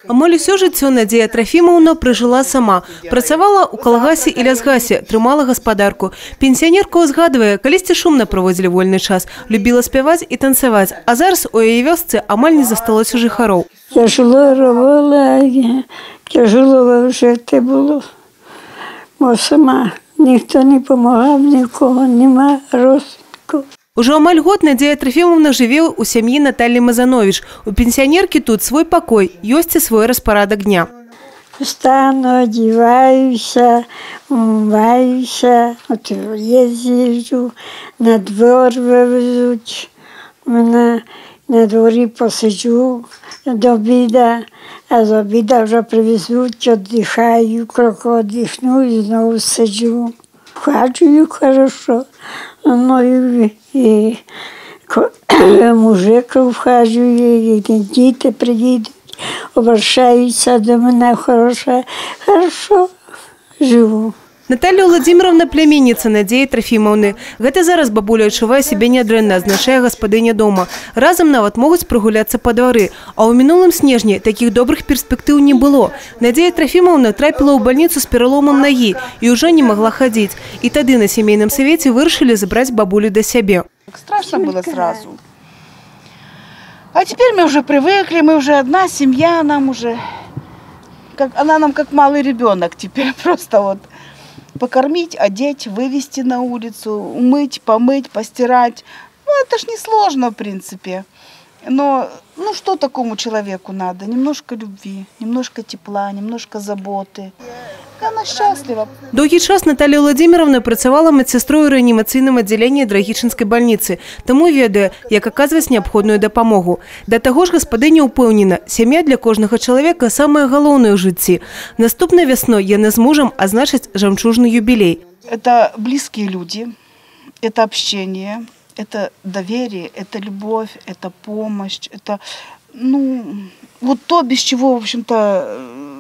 Амаль усё жыццё Надзея Трофимовна пражыла сама. Працавала ў калгасе і лясгасе, трымала гаспадарку. Пенсіянерка узгадвае, калісьці шумна праводзілі вольны час, любіла спяваць і танцаваць, а зараз у яе вёсцы амаль не засталося жыхароў. Тяжело робила, тяжело жити було, бо сама ніхто не допомагав, нікого нема розвитку. Ужо амаль год Надзея Трофимовна жыве ў сям'і Натальі Мазанович. У пенсіянеркі тут свой пакой, ёсць і свой распарадак дня. Встану, одеваюся, умываюся, от їжджу, на двор вивезуть, мене на дворі посиджу до обіда, а з обіда вже привезуть, віддихаю, трохи віддихну і знову сиджу. Вхаджую хорошо, ну і мужик вхаджує, і діти приїдуть, обращаються до мене, хорошо живу. Наталья Владимировна племянница Надзеі Трофимовны. Гэта зараз бабуля адчувае сябе нядрэнна, азначае гаспадыня дома. Разам нават могуць прагуляцца па двары. А ў мінулым снежні такіх добрых перспектыў не было. Надзея Трофимовна трапіла ў бальніцу з пераломам нагі і ўжо не магла хадзіць. І тады на сямейным савеце вырашылі забраць бабулю да сябе. Страшно было сразу. А теперь мы уже привыкли, мы уже одна семья, она нам как малый ребенок теперь, просто вот покормить, одеть, вывести на улицу, умыть, помыть, постирать. Ну, это ж несложно, в принципе. Но, ну, что такому человеку надо? Немножко любви, немножко тепла, немножко заботы. Она счастлива. Доўгі час Наталья Владимировна працавала медсестрой у рэанімацыйным аддзяленні Драгічынскай бальніцы, таму ведае, як аказваць неабходную дапамогу. Да таго ж гаспадыня ўпэўнена, сям'я для кожнага чалавека самае галоўнае ў жыцці. Наступнай вясной яны з мужам азначаць жамчужны юбілей. Это близкие люди, это общение, это доверие, это любовь, это помощь, это, ну, вот то, без чего, в общем-то,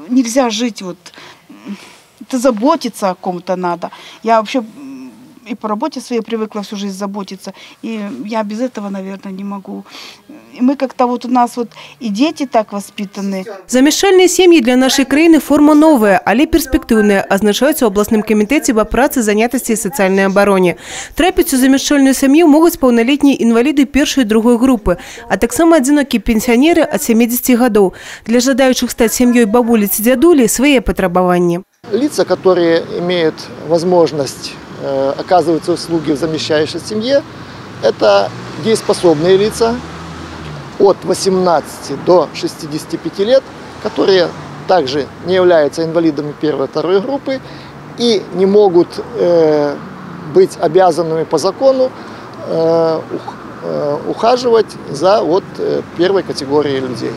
нельзя жить, вот. Это заботиться о ком-то надо. Я вообще и по работе своей привыкла всю жизнь заботиться. И я без этого, наверное, не могу. И мы как-то вот у нас вот и дети так воспитаны. Замяшчальныя сем'і для нашай краіны форма новая, але перспектыўная, азначаюць у абласным камітэце па працы, занятасці і сацыяльнай абароне. Трапіць у замяшчальную сям'ю могуць паўналетнія інваліды першай і другой групы, а таксама адзінокія пенсіянеры ад 70 гадоў. Для жадаючых стаць сям'ёй бабулі ці дзядулі свае патрабаванні. Лица, которые имеют возможность оказывать услуги в замещающей семье, это дееспособные лица от 18 до 65 лет, которые также не являются инвалидами первой и второй группы и не могут быть обязанными по закону ухаживать за первой категорией людей.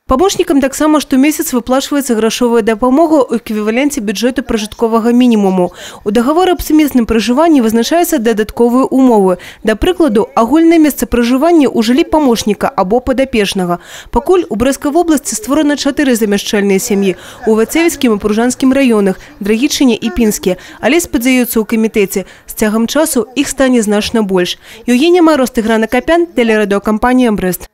Памочнікам таксама штомесяц выплачваецца грашовая дапамога ў эквіваленце бюджэту пражытковага мінімуму. У дагаворы аб сумесным пражыванні вызначаюцца дадатковыя умовы. Да прыкладу, агульнае месца пражывання ў жыллі памочніка або падапечнага. Пакуль у Брэскай вобласці створана 4 замяшчальныя сям'і у Вацевіцкім і Пружанскім раёнах, Драгічыне і Пінске. Але спадзяюцца ў камітэце, з цягам часу іх стане значна больш. Еўгенія Марос, Тыгран Акапян, тэлерадыёкампанія «Брэст».